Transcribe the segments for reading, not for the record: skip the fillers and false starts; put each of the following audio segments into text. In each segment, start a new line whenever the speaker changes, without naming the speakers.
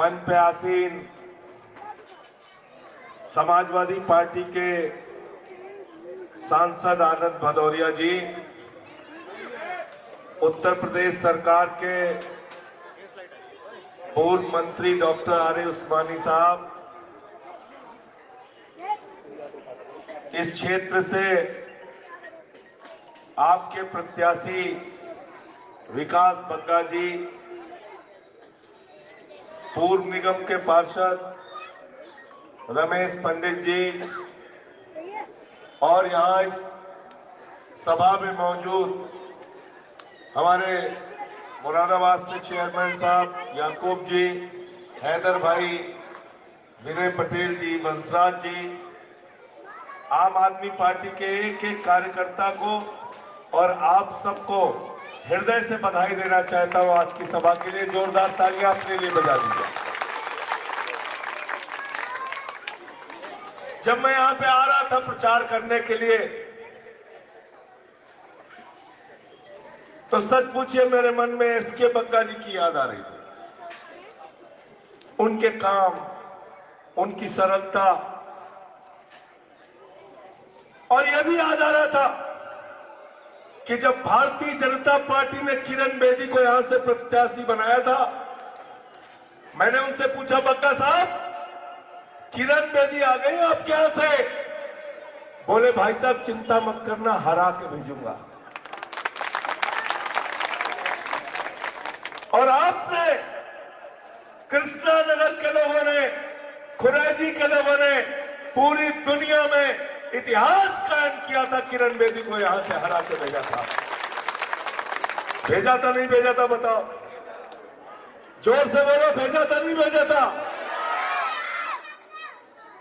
मंच पे आसीन समाजवादी पार्टी के सांसद आनंद भदौरिया जी, उत्तर प्रदेश सरकार के पूर्व मंत्री डॉक्टर आरिफ उस्मानी साहब, इस क्षेत्र से आपके प्रत्याशी विकास बग्गा जी, पूर्व निगम के पार्षद रमेश पंडित जी, और यहाँ इस सभा में मौजूद हमारे मुरादाबाद से चेयरमैन साहब याकूब जी, हैदर भाई, विनय पटेल जी, बंसराज जी, आम आदमी पार्टी के एक एक कार्यकर्ता को और आप सबको हृदय से बधाई देना चाहता हूं। आज की सभा के लिए जोरदार तालियां अपने लिए बजा दीजिए। जब मैं यहां पे आ रहा था प्रचार करने के लिए, तो सच पूछिए मेरे मन में एसके बग्गा जी की याद आ रही थी। उनके काम, उनकी सरलता, और यह भी याद आ रहा था कि जब भारतीय जनता पार्टी ने किरण बेदी को यहां से प्रत्याशी बनाया था, मैंने उनसे पूछा, बग्गा साहब किरण बेदी आ गई आपके यहां से? बोले भाई साहब चिंता मत करना, हरा के भेजूंगा। और आपने, कृष्णा नगर के लोगों ने, खुरैजी के लोगों ने पूरी दुनिया में इतिहास कायम किया था। किरण बेदी को यहां से हरा के भेजा था। भेजा था नहीं भेजा था? बताओ, जोर से बोलो, भेजा था नहीं भेजा था?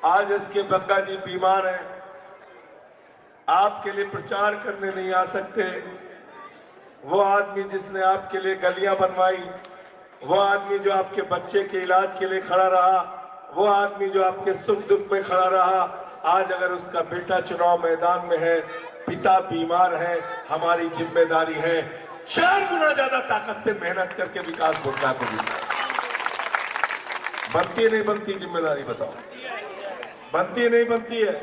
आज इसके बग्गा जी बीमार हैं, आपके लिए प्रचार करने नहीं आ सकते। वो आदमी जिसने आपके लिए गलियां बनवाई, वो आदमी जो आपके बच्चे के इलाज के लिए खड़ा रहा, वो आदमी जो आपके सुख दुख में खड़ा रहा, आज अगर उसका बेटा चुनाव मैदान में है, पिता बीमार है, हमारी जिम्मेदारी है 4 गुना ज्यादा ताकत से मेहनत करके विकास बग्गा को दी। बनती है नहीं बनती जिम्मेदारी? बताओ, बनती है नहीं बनती है?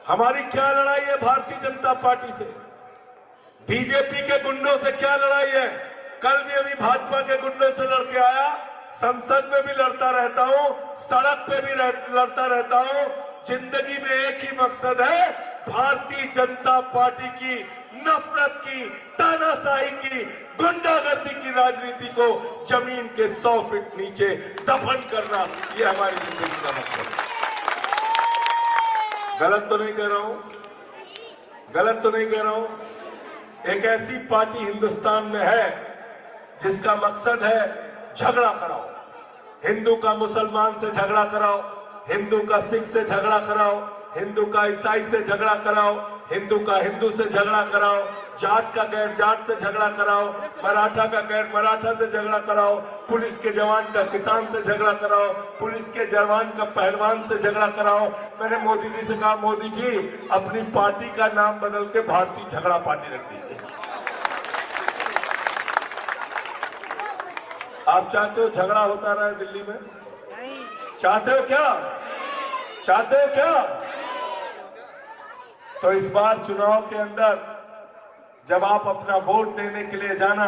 हमारी क्या लड़ाई है भारतीय जनता पार्टी से? बीजेपी के गुंडों से क्या लड़ाई है? कल भी अभी भाजपा के गुंडों से लड़के आया, संसद में भी लड़ता रहता हूं, सड़क पे भी लड़ता रहता हूं। जिंदगी में एक ही मकसद है, भारतीय जनता पार्टी की नफरत की, तानाशाही की, गुंडागर्दी की राजनीति को जमीन के 100 फीट नीचे दफन करना, ये हमारी जिंदगी का मकसद है। गलत तो नहीं कह रहा हूं? गलत तो नहीं कह रहा हूं? एक ऐसी पार्टी हिंदुस्तान में है जिसका मकसद है झगड़ा कराओ, हिंदू का मुसलमान से झगड़ा कराओ, हिंदू का सिख से झगड़ा कराओ, हिंदू का ईसाई से झगड़ा कराओ, हिंदू का हिंदू से झगड़ा कराओ, जात का गैर जात से झगड़ा कराओ, मराठा का गैर मराठा से झगड़ा कराओ, पुलिस के जवान का किसान से झगड़ा कराओ, पुलिस के जवान का पहलवान से झगड़ा कराओ। मैंने मोदी जी से कहा, मोदी जी अपनी पार्टी का नाम बदल के भारतीय झगड़ा पार्टी रख दीजिए। आप चाहते हो झगड़ा होता रहे दिल्ली में? चाहते हो क्या? चाहते हो क्या? तो इस बार चुनाव के अंदर जब आप अपना वोट देने के लिए जाना,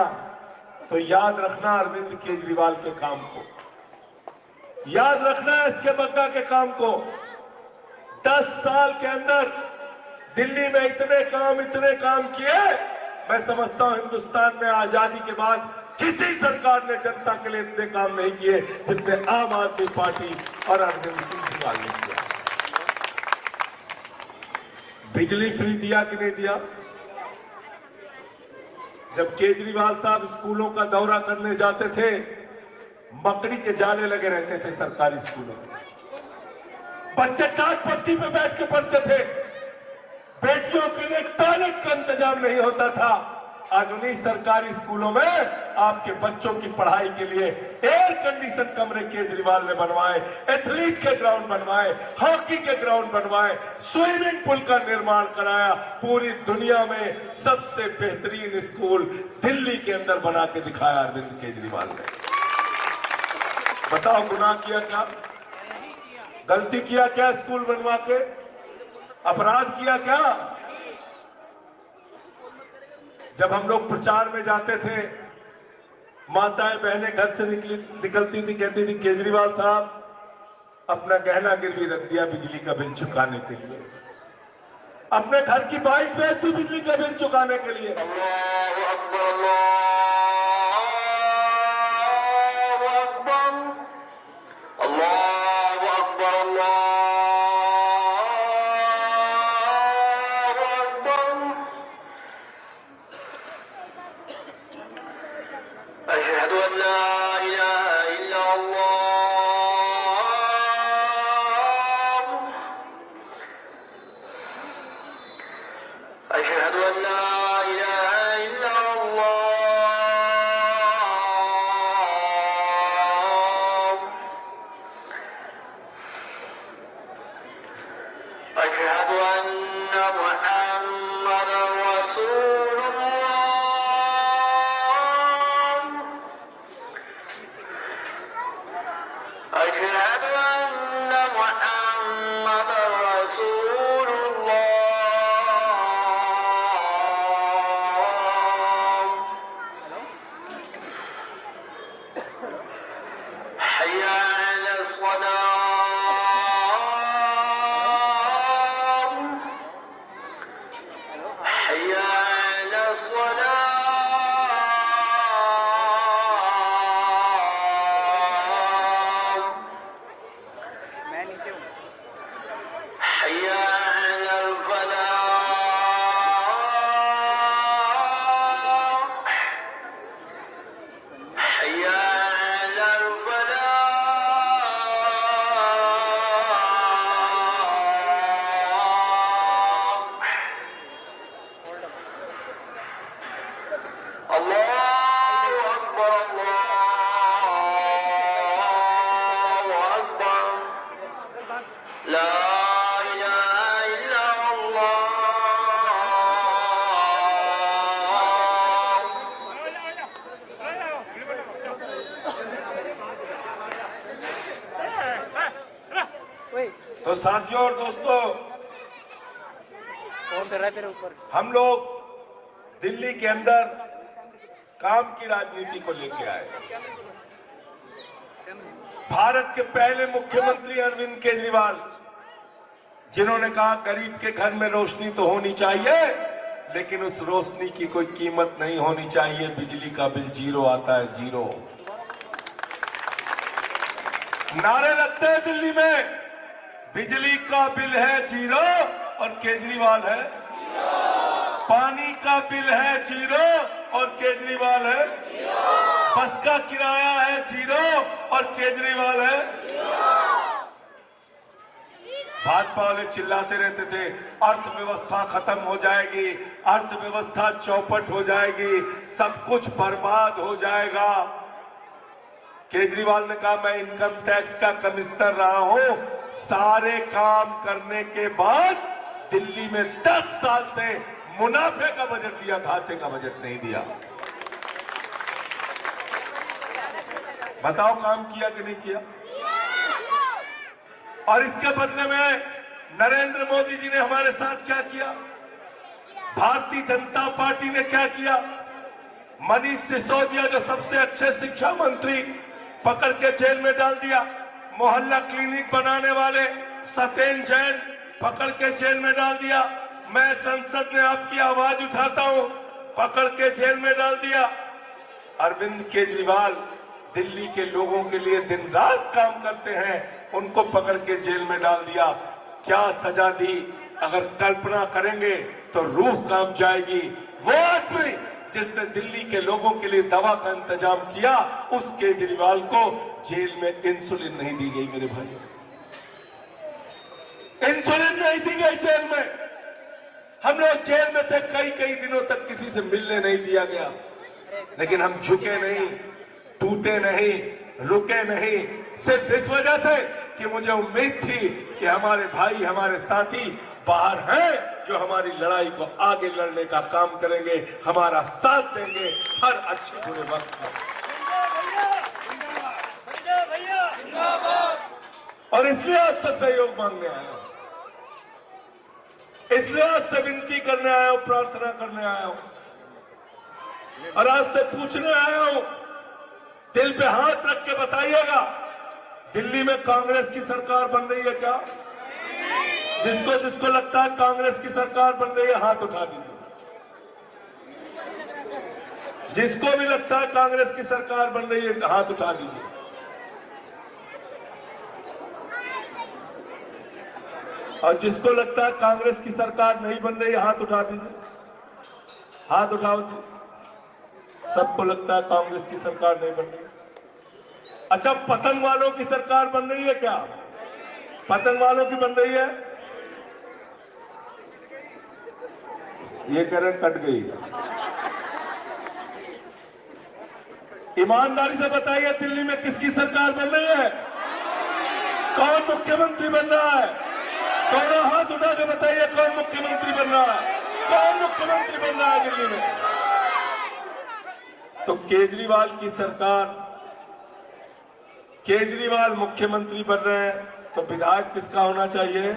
तो याद रखना अरविंद केजरीवाल के काम को, याद रखना एसके बग्गा के काम को। 10 साल के अंदर दिल्ली में इतने काम किए, मैं समझता हूं हिंदुस्तान में आजादी के बाद किसी सरकार ने जनता के लिए इतने काम नहीं किए जितने आम आदमी पार्टी और अरविंद केजरीवाल ने किया। बिजली फ्री दिया कि नहीं दिया? जब केजरीवाल साहब स्कूलों का दौरा करने जाते थे, मकड़ी के जाले लगे रहते थे सरकारी स्कूलों में, बच्चे टाट पट्टी पे बैठ के पढ़ते थे, बेटियों के लिए टॉयलेट का इंतजाम नहीं होता था। आज उन्हीं सरकारी स्कूलों में आपके बच्चों की पढ़ाई के लिए एयर कंडीशन कमरे केजरीवाल ने बनवाए, एथलीट के ग्राउंड बनवाए, हॉकी के ग्राउंड बनवाए, स्विमिंग पूल का निर्माण कराया। पूरी दुनिया में सबसे बेहतरीन स्कूल दिल्ली के अंदर बना के दिखाया अरविंद केजरीवाल ने। बताओ गुनाह किया क्या, गलती किया क्या, स्कूल बनवा के अपराध किया क्या? जब हम लोग प्रचार में जाते थे, माताएं बहनें घर से निकलती थी, कहती थी केजरीवाल साहब अपना गहना गिरवी रख दिया बिजली का बिल चुकाने के लिए, अपने घर की बाइक बेच दी बिजली का बिल चुकाने के लिए।
अशहदु अल्ला इलाहा इल्लल्लाह अशहदु अल्ला इलाहा इल्लल्लाह अशहदु अन्ना मुहम्मदर रसूलुल्लाह अशहदु अन्ना मुहम्मदर रसूलुल्लाह हय्या अलस सलाह हय्या अलस सलाह हय्या अलल फलाह हय्या अलल फलाह अल्लाहु अकबर अल्लाहु अकबर ला इलाहा इल्लल्लाह
तो साथियों और दोस्तों,
कौन कर रहा है तेरे ऊपर?
हम लोग दिल्ली के अंदर काम की राजनीति को लेके आए। भारत के पहले मुख्यमंत्री अरविंद केजरीवाल, जिन्होंने कहा गरीब के घर में रोशनी तो होनी चाहिए, लेकिन उस रोशनी की कोई कीमत नहीं होनी चाहिए। बिजली का बिल जीरो आता है, जीरो। नारे लगते हैं दिल्ली में, बिजली का बिल है जीरो और केजरीवाल है, पानी का बिल है जीरो और केजरीवाल है, बस का किराया है जीरो और केजरीवाल है। भाजपा वाले चिल्लाते रहते थे अर्थव्यवस्था खत्म हो जाएगी, अर्थव्यवस्था चौपट हो जाएगी, सब कुछ बर्बाद हो जाएगा। केजरीवाल ने कहा मैं इनकम टैक्स का कमिश्नर रहा हूं, सारे काम करने के बाद दिल्ली में 10 साल से मुनाफे का बजट दिया, घाटे का बजट नहीं दिया। बताओ काम किया कि नहीं किया? और इसके बदले में नरेंद्र मोदी जी ने हमारे साथ क्या किया? भारतीय जनता पार्टी ने क्या किया? मनीष सिसोदिया, जो सबसे अच्छे शिक्षा मंत्री, पकड़ के जेल में डाल दिया। मोहल्ला क्लिनिक बनाने वाले सत्येंद्र जैन पकड़ के जेल में डाल दिया। मैं संसद में आपकी आवाज उठाता हूं, पकड़ के जेल में डाल दिया। अरविंद केजरीवाल दिल्ली के लोगों के लिए दिन रात काम करते हैं, उनको पकड़ के जेल में डाल दिया। क्या सजा दी? अगर कल्पना करेंगे तो रूह कांप जाएगी। वो आदमी जिसने दिल्ली के लोगों के लिए दवा का इंतजाम किया, उस केजरीवाल को जेल में इंसुलिन नहीं दी गई। मेरे भाई, इंसुलिन नहीं दी गई जेल में। हम लोग जेल में थे, कई दिनों तक किसी से मिलने नहीं दिया गया, लेकिन हम झुके नहीं, टूटे नहीं, रुके नहीं, सिर्फ इस वजह से कि मुझे उम्मीद थी कि हमारे भाई, हमारे साथी बाहर हैं, जो हमारी लड़ाई को आगे लड़ने का काम करेंगे, हमारा साथ देंगे हर अच्छे बुरे वक्त में। और इसलिए आपसे सहयोग मांगने आया हूं, इसलिए आपसे विनती करने आया हूं, प्रार्थना करने आया हूं और आपसे पूछने आया हूं, दिल पे हाथ रख के बताइएगा, दिल्ली में कांग्रेस की सरकार बन रही है क्या? जिसको जिसको लगता है कांग्रेस की सरकार बन रही है हाथ उठा दीजिए। जिसको भी लगता है कांग्रेस की सरकार बन रही है हाथ उठा दीजिए। और जिसको लगता है कांग्रेस की सरकार नहीं बन रही है हाथ उठा दीजिए। हाथ उठाओ जी। सबको लगता है कांग्रेस की सरकार नहीं बन रही। अच्छा, पतंग वालों की सरकार बन रही है क्या? पतंग वालों की बन रही है? ये कह रहे कट गई। ईमानदारी से बताइए, दिल्ली में किसकी सरकार बन रही है? कौन मुख्यमंत्री बन रहा है? दोनों हाथ उठा के बताइए, कौन मुख्यमंत्री बन रहा है? कौन मुख्यमंत्री बन रहा है दिल्ली में? तो केजरीवाल की सरकार, केजरीवाल मुख्यमंत्री बन रहे हैं, तो विधायक किसका होना चाहिए?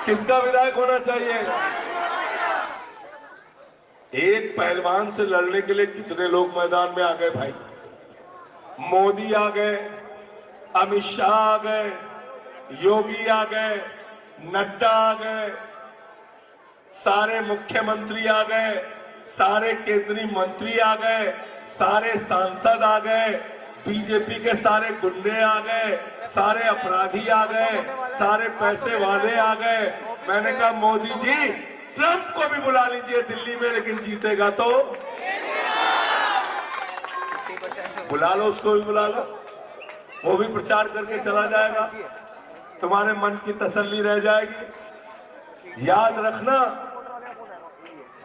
किसका विधायक होना चाहिए? एक पहलवान से लड़ने के लिए कितने लोग मैदान में आ गए भाई? मोदी आ गए, अमित शाह आ गए, योगी आ गए, नड्डा आ गए, सारे मुख्यमंत्री आ गए, सारे केंद्रीय मंत्री आ गए, सारे सांसद आ गए, बीजेपी के सारे गुंडे आ गए, सारे अपराधी आ गए, सारे पैसे वाले आ गए। मैंने कहा मोदी जी, ट्रंप को भी बुला लीजिए दिल्ली में, लेकिन जीतेगा तो बुला लो, उसको भी बुला लो, वो भी प्रचार करके चला जाएगा, तुम्हारे मन की तसल्ली रह जाएगी। याद रखना,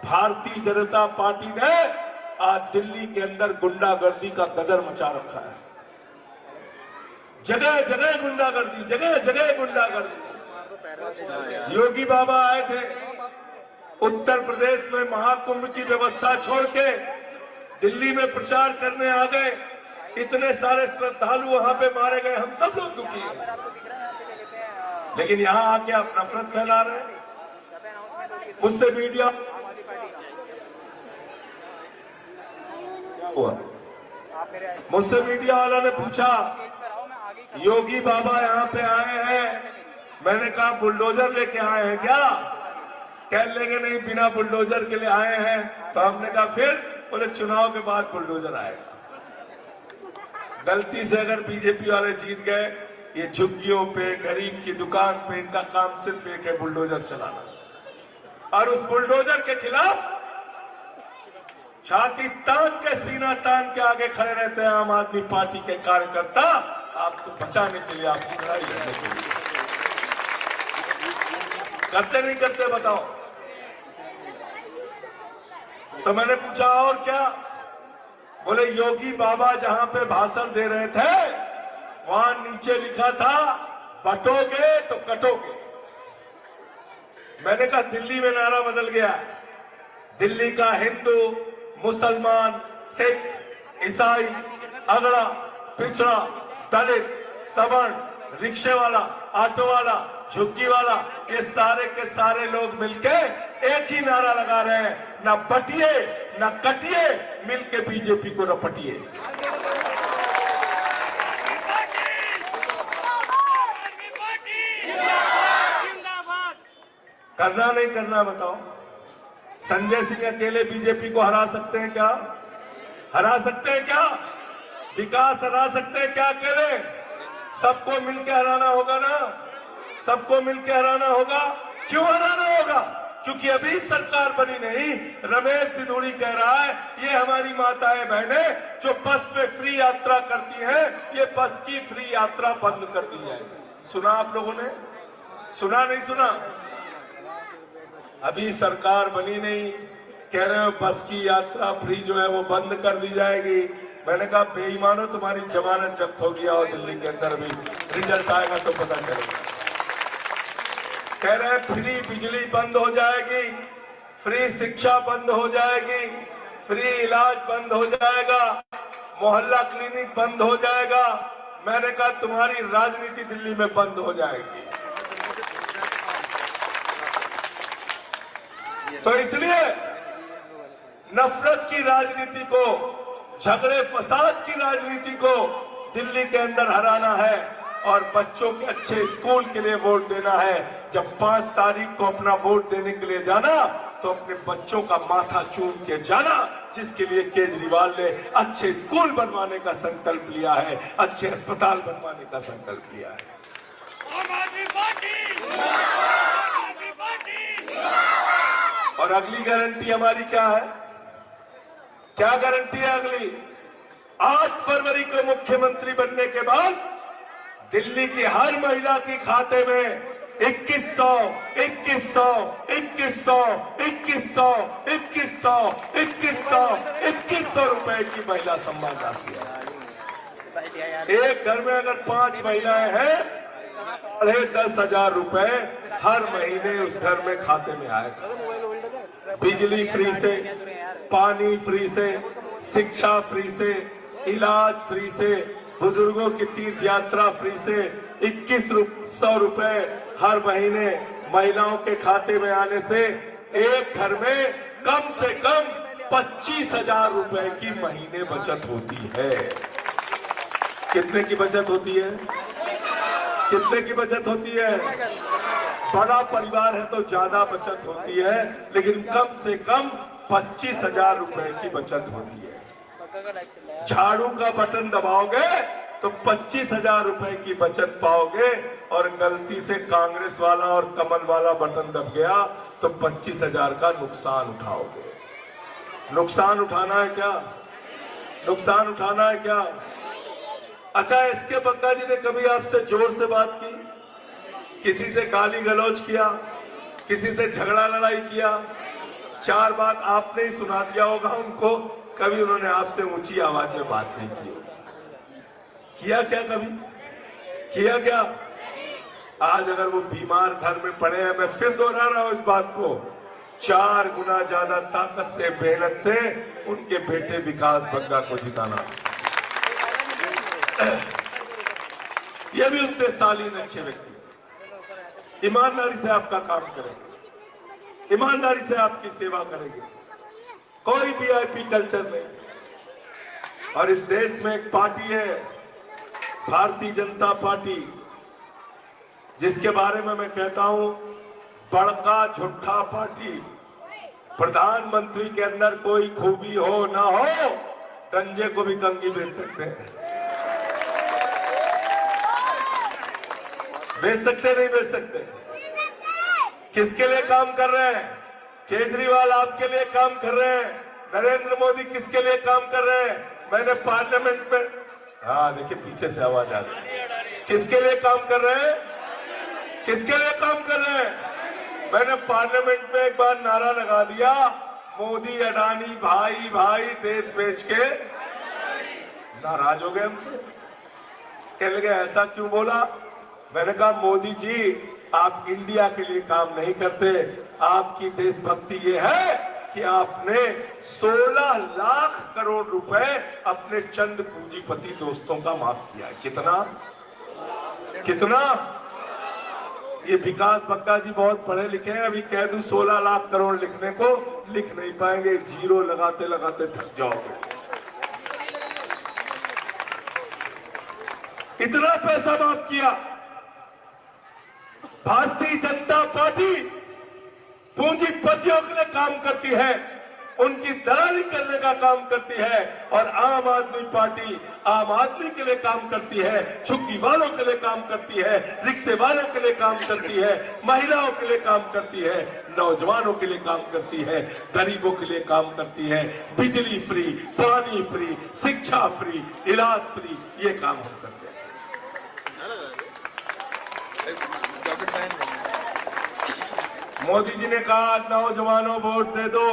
भारतीय जनता पार्टी ने आज दिल्ली के अंदर गुंडागर्दी का गदर मचा रखा है। जगह जगह गुंडागर्दी, जगह जगह गुंडागर्दी। योगी बाबा आए थे उत्तर प्रदेश में, महाकुंभ की व्यवस्था छोड़ के दिल्ली में प्रचार करने आ गए। इतने सारे श्रद्धालु वहां पे मारे गए, हम सब लोग दुखी हैं, लेकिन यहां आके आप नफरत फैला रहे हैं। मुझसे मीडिया हुआ, मुझसे मीडिया वाला ने पूछा, योगी बाबा यहाँ पे आए हैं, मैंने कहा बुलडोजर लेके आए हैं क्या? कह लेंगे नहीं, बिना बुलडोजर के लिए आए हैं। तो हमने कहा फिर? बोले चुनाव के बाद बुलडोजर आएगा। गलती से अगर बीजेपी वाले जीत गए, ये झुग्गियों पे, गरीब की दुकान पे, इनका काम सिर्फ एक है, बुलडोजर चलाना। और उस बुलडोजर के खिलाफ छाती तान के, सीना तान के आगे खड़े रहते हैं आम आदमी पार्टी के कार्यकर्ता, आपको बचाने के लिए, आपकी लड़ाई लड़ने के लिए। करते नहीं करते बताओ? तो मैंने पूछा और क्या? बोले योगी बाबा जहां पे भाषण दे रहे थे, वहां नीचे लिखा था बटोगे तो कटोगे। मैंने कहा दिल्ली में नारा बदल गया। दिल्ली का हिंदू, मुसलमान, सिख, ईसाई, अगड़ा, पिछड़ा, दलित, सवर्ण, रिक्शे वाला, ऑटो वाला, झुग्गी वाला, ये सारे के सारे लोग मिलके एक ही नारा लगा रहे हैं, ना बटिए ना कटिए, मिलके बीजेपी को रपटिए। करना नहीं करना बताओ? संजय सिंह अकेले बीजेपी को हरा सकते हैं क्या? हरा सकते हैं क्या? विकास हरा सकते हैं क्या अकेले? सबको मिलकर हराना होगा ना, सबको मिलकर हराना होगा। क्यों हराना होगा? क्योंकि अभी सरकार बनी नहीं। रमेश बिधूड़ी कह रहा है ये हमारी माताएं बहनें जो बस पे फ्री यात्रा करती हैं, ये बस की फ्री यात्रा बंद कर दी जाएगी। सुना आप लोगों ने? सुना नहीं सुना? अभी सरकार बनी नहीं, कह रहे हो बस की यात्रा फ्री जो है वो बंद कर दी जाएगी। मैंने कहा बेईमानो, तुम्हारी जमानत जब्त होगी, आओ दिल्ली के अंदर, अभी रिजल्ट आएगा तो पता चलेगा। कह रहे फ्री बिजली बंद हो जाएगी, फ्री शिक्षा बंद हो जाएगी, फ्री इलाज बंद हो जाएगा, मोहल्ला क्लिनिक बंद हो जाएगा, मैंने कहा तुम्हारी राजनीति दिल्ली में बंद हो जाएगी। तो इसलिए नफरत की राजनीति को, झगड़े फसाद की राजनीति को दिल्ली के अंदर हराना है और बच्चों के अच्छे स्कूल के लिए वोट देना है। जब 5 तारीख को अपना वोट देने के लिए जाना तो अपने बच्चों का माथा चूम के जाना, जिसके लिए केजरीवाल ने अच्छे स्कूल बनवाने का संकल्प लिया है, अच्छे अस्पताल बनवाने का संकल्प लिया है। और अगली गारंटी हमारी क्या है? क्या गारंटी है अगली? 8 फरवरी को मुख्यमंत्री बनने के बाद दिल्ली की हर महिला के खाते में 2100 रुपए की महिला सम्मान राशि है। एक घर में अगर 5 महिलाएं हैं, 10,000 रुपए हर महीने उस घर में खाते में आएगा। बिजली फ्री से, पानी फ्री से, शिक्षा फ्री से, इलाज फ्री से, बुजुर्गों की तीर्थ यात्रा फ्री से 2100 रुपए हर महीने महिलाओं के खाते में आने से एक घर में कम से कम 25,000 रुपए की महीने बचत होती है। कितने की बचत होती है? कितने की बचत होती है? बड़ा परिवार है तो ज्यादा बचत होती है, लेकिन कम से कम 25,000 रुपए की बचत होती है। झाड़ू का बटन दबाओगे तो 25,000 रुपए की बचत पाओगे, और गलती से कांग्रेस वाला और कमल वाला बटन दब गया तो 25,000 का नुकसान उठाओगे। नुकसान उठाना है क्या? नुकसान उठाना है क्या? अच्छा, एसके बग्गा जी ने कभी आपसे जोर से बात की? किसी से गाली गलौज किया? किसी से झगड़ा लड़ाई किया? 4 बात आपने ही सुना दिया होगा उनको, कभी उन्होंने आपसे ऊंची आवाज में बात नहीं की। किया क्या? कभी किया क्या? आज अगर वो बीमार घर में पड़े हैं, मैं फिर दोहरा रहा हूं इस बात को, 4 गुना ज्यादा ताकत से, मेहनत से उनके बेटे विकास बग्गा को जिताना। ये भी उतने शालीन अच्छे व्यक्ति, ईमानदारी से आपका काम करेंगे, ईमानदारी से आपकी सेवा करेंगे, कोई वीआईपी कल्चर नहीं। और इस देश में एक पार्टी है, भारतीय जनता पार्टी, जिसके बारे में मैं कहता हूं बड़का झूठा पार्टी। प्रधानमंत्री के अंदर कोई खूबी हो ना हो, गंजे को भी कंगी बेच सकते हैं। बेच सकते नहीं बेच सकते? किसके लिए काम कर रहे हैं? केजरीवाल आपके लिए काम कर रहे हैं। नरेंद्र मोदी किसके लिए काम कर रहे हैं? मैंने पार्लियामेंट में, हाँ देखिए पीछे से आवाज आ रही है, किसके लिए काम कर रहे हैं? किसके लिए काम कर रहे हैं? मैंने पार्लियामेंट में एक बार नारा लगा दिया, मोदी अडानी भाई भाई देश बेच के। नाराज हो गए हमसे, कहने लगे ऐसा क्यों बोला? मैंने कहा मोदी जी, आप इंडिया के लिए काम नहीं करते, आपकी देशभक्ति ये है कि आपने 16 लाख करोड़ रुपए अपने चंद पूंजीपति दोस्तों का माफ किया। कितना? कितना? ये विकास बग्गा जी बहुत पढ़े लिखे हैं, अभी कह दूं 16 लाख करोड़ लिखने को, लिख नहीं पाएंगे, जीरो लगाते लगाते थक जाओगे। इतना पैसा माफ किया। भारतीय जनता पार्टी पूंजीपतियों के लिए काम करती है, उनकी दलाली करने का काम करती है, और आम आदमी पार्टी आम आदमी के लिए काम करती है, झुग्गी वालों के लिए काम करती है, रिक्शे वालों के लिए काम करती है, महिलाओं के लिए काम करती है, नौजवानों के लिए काम करती है, गरीबों के लिए काम करती है। बिजली फ्री, पानी फ्री, शिक्षा फ्री, इलाज फ्री, ये काम हम करते हैं। मोदी जी ने कहा नौजवानों वोट दे दो,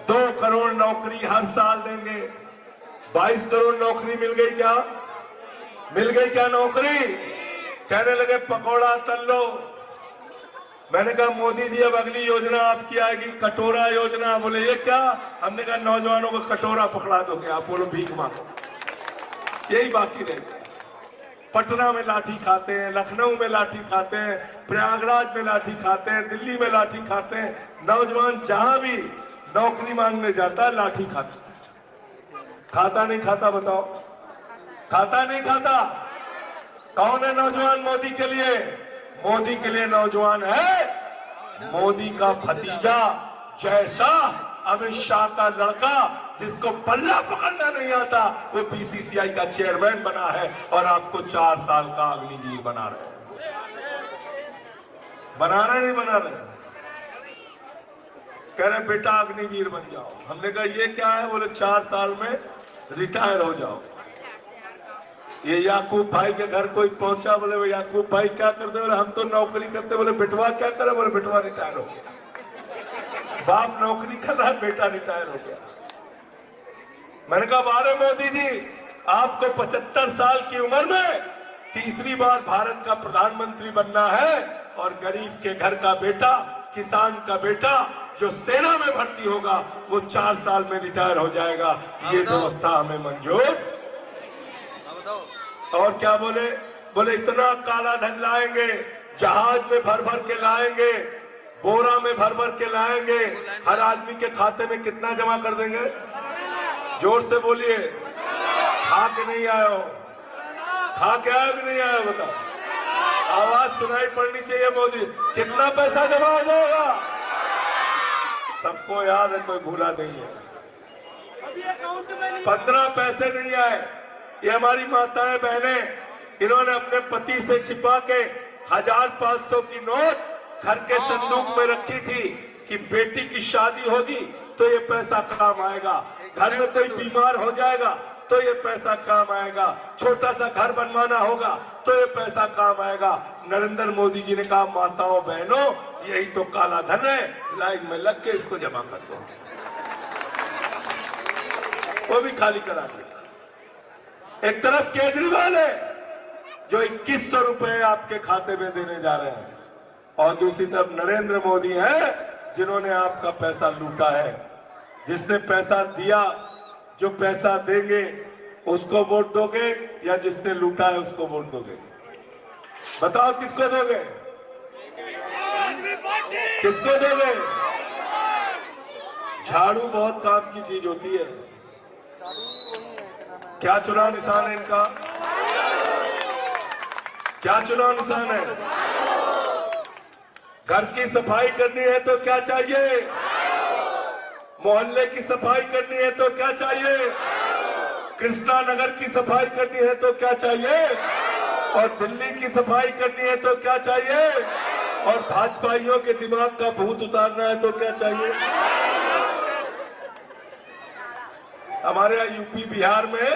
2 करोड़ नौकरी हर साल देंगे। 22 करोड़ नौकरी मिल गई क्या? मिल गई क्या नौकरी? कहने लगे पकौड़ा तल लो। मैंने कहा मोदी जी अब अगली योजना आपकी आएगी, कटोरा योजना। बोले ये क्या? हमने कहा नौजवानों को कटोरा पकड़ा दोगे आप, बोलो भीख मांगो। यही बाकी रहेगा। पटना में लाठी खाते हैं, लखनऊ में लाठी खाते हैं, प्रयागराज में लाठी खाते हैं, दिल्ली में लाठी खाते हैं। नौजवान जहां भी नौकरी मांगने जाता है लाठी खाता। खाता नहीं खाता? बताओ, खाता नहीं खाता? कौन है नौजवान मोदी के लिए? मोदी के लिए नौजवान है मोदी का भतीजा जय शाह, अमित शाह का लड़का, जिसको बल्ला पकड़ना नहीं आता, वो बीसीसीआई का चेयरमैन बना है और आपको 4 साल का अग्निवीर बना रहे हैं। बना रहे नहीं बना रहे? कह रहे बेटा अग्निवीर बन जाओ। हमने कहा ये क्या है? बोले 4 साल में रिटायर हो जाओ। ये याकूब भाई के घर कोई पहुंचा, बोले वो याकूब भाई क्या करते? बोले हम तो नौकरी करते। बोले बेटवा क्या करे? बोले बेटवा रिटायर हो गया। बाप नौकरी कर रहा है, बेटा रिटायर हो गया। मैंने कहा बारे मोदी जी, आपको 75 साल की उम्र में तीसरी बार भारत का प्रधानमंत्री बनना है और गरीब के घर का बेटा, किसान का बेटा जो सेना में भर्ती होगा वो 4 साल में रिटायर हो जाएगा। ये व्यवस्था हमें मंजूर। और क्या बोले? बोले इतना काला धन लाएंगे, जहाज में भर भर के लाएंगे, बोरा में भर भर के लाएंगे, हर आदमी के खाते में कितना जमा कर देंगे? जोर से बोलिए। खा के नहीं आए हो? खा के आए कि नहीं आए? बताओ, आवाज सुनाई पड़नी चाहिए। मोदी कितना पैसा जमा हो जाएगा? सबको याद है, कोई भूला नहीं है। 15 पैसे नहीं आए। ये हमारी माताएं बहनें, इन्होंने अपने पति से छिपा के 1500 की नोट घर के संदूक में रखी थी कि बेटी की शादी होगी तो ये पैसा काम आएगा, घर में कोई बीमार हो जाएगा तो ये पैसा काम आएगा, छोटा सा घर बनवाना होगा तो ये पैसा काम आएगा। नरेंद्र मोदी जी ने कहा माताओं बहनों, यही तो काला धन है, लाइन में लग के इसको जमा कर दो। वो भी खाली करा दिया। एक तरफ केजरीवाल है जो 2100 रुपए आपके खाते में देने जा रहे हैं, और दूसरी तरफ नरेंद्र मोदी है जिन्होंने आपका पैसा लूटा है। जिसने पैसा दिया, जो पैसा देंगे उसको वोट दोगे या जिसने लूटा है उसको वोट दोगे? बताओ किसको दोगे? किसको दोगे? झाड़ू बहुत काम की चीज होती है। क्या चुनाव निशान है इनका? क्या चुनाव निशान है? घर की सफाई करनी है तो क्या चाहिए? मोहल्ले की सफाई करनी है तो क्या चाहिए? कृष्णा नगर की सफाई करनी है तो क्या चाहिए? और दिल्ली की सफाई करनी है तो क्या चाहिए? और भाजपाइयों के दिमाग का भूत उतारना है तो क्या चाहिए? हमारे यहाँ यूपी बिहार में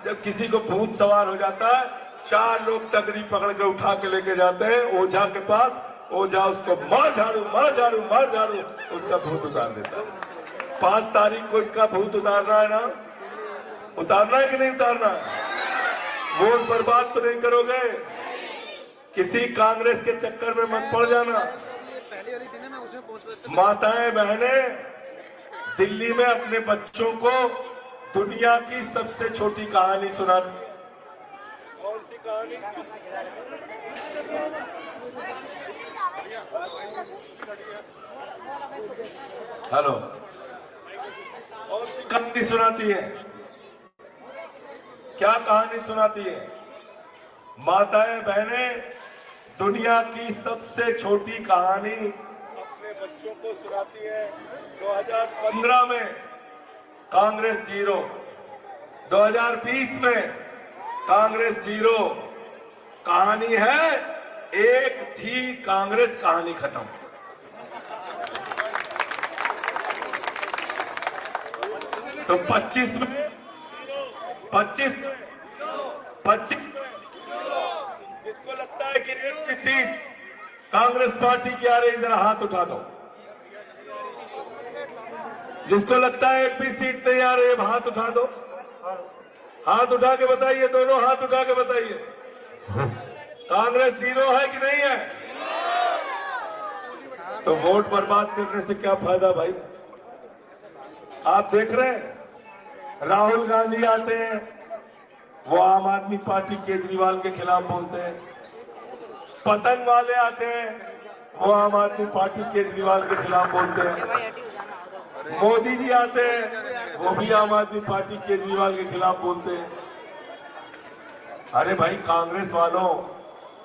जब किसी को भूत सवार हो जाता है, 4 लोग टगरी पकड़ के उठा के लेके जाते हैं ओझा के पास। ओझा उसको मार झाड़ू मार झाड़ू मार झाड़ू, उसका भूत उतार देता है। 5 तारीख को इनका भूत उतारना है ना? उतारना है कि नहीं उतारना? वोट बर्बाद तो नहीं करोगे? किसी कांग्रेस के चक्कर में मत पड़ जाना। माताएं बहनें दिल्ली में अपने बच्चों को दुनिया की सबसे छोटी कहानी सुनाती। कौन सी कहानी? हेलो, कौन सी कहानी सुनाती है? क्या कहानी सुनाती है? माताएं बहनें दुनिया की सबसे छोटी कहानी अपने बच्चों को सुनाती है। 2015 में कांग्रेस 0, 2020 में कांग्रेस 0। कहानी है एक थी कांग्रेस, कहानी खत्म। तो 25 में जिसको लगता है कि एक की सीट कांग्रेस पार्टी की आ रही, जरा हाथ उठा दो। जिसको लगता है एक भी सीट नहीं आ रही है, हाथ उठा दो। हाथ उठा के बताइए, दोनों हाथ उठा के बताइए, कांग्रेस 0 है कि नहीं है? तो वोट बर्बाद करने से क्या फायदा भाई? आप देख रहे हैं राहुल गांधी आते हैं, वो आम आदमी पार्टी केजरीवाल के खिलाफ बोलते हैं। पतंग वाले आते हैं, वो आम आदमी पार्टी केजरीवाल के खिलाफ बोलते हैं। मोदी जी आते हैं, वो भी आम आदमी पार्टी केजरीवाल के खिलाफ बोलते हैं। अरे भाई कांग्रेस वालों,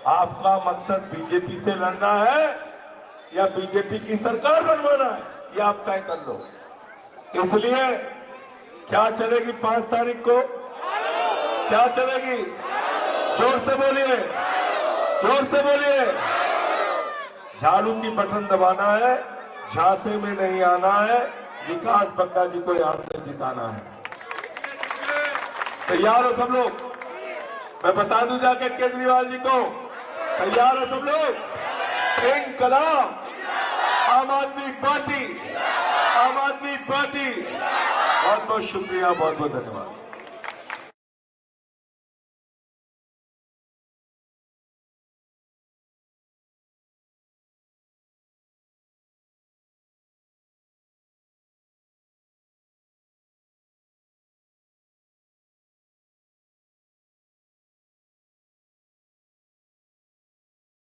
आपका मकसद बीजेपी से लड़ना है या बीजेपी की सरकार बनवाना है, ये आप तय कर लो। इसलिए क्या चलेगी 5 तारीख को? क्या चलेगी? जोर से बोलिए, जोर से बोलिए। झाड़ू की बटन दबाना है, झांसे में नहीं आना है, विकास बग्गा जी को यहां से जिताना है। तैयार हो सब लोग? मैं बता दूं जाके केजरीवाल जी को, तैयार हो सब लोग? इंकलाब, आम आदमी पार्टी, आम आदमी पार्टी। बहुत बहुत शुक्रिया, बहुत बहुत धन्यवाद।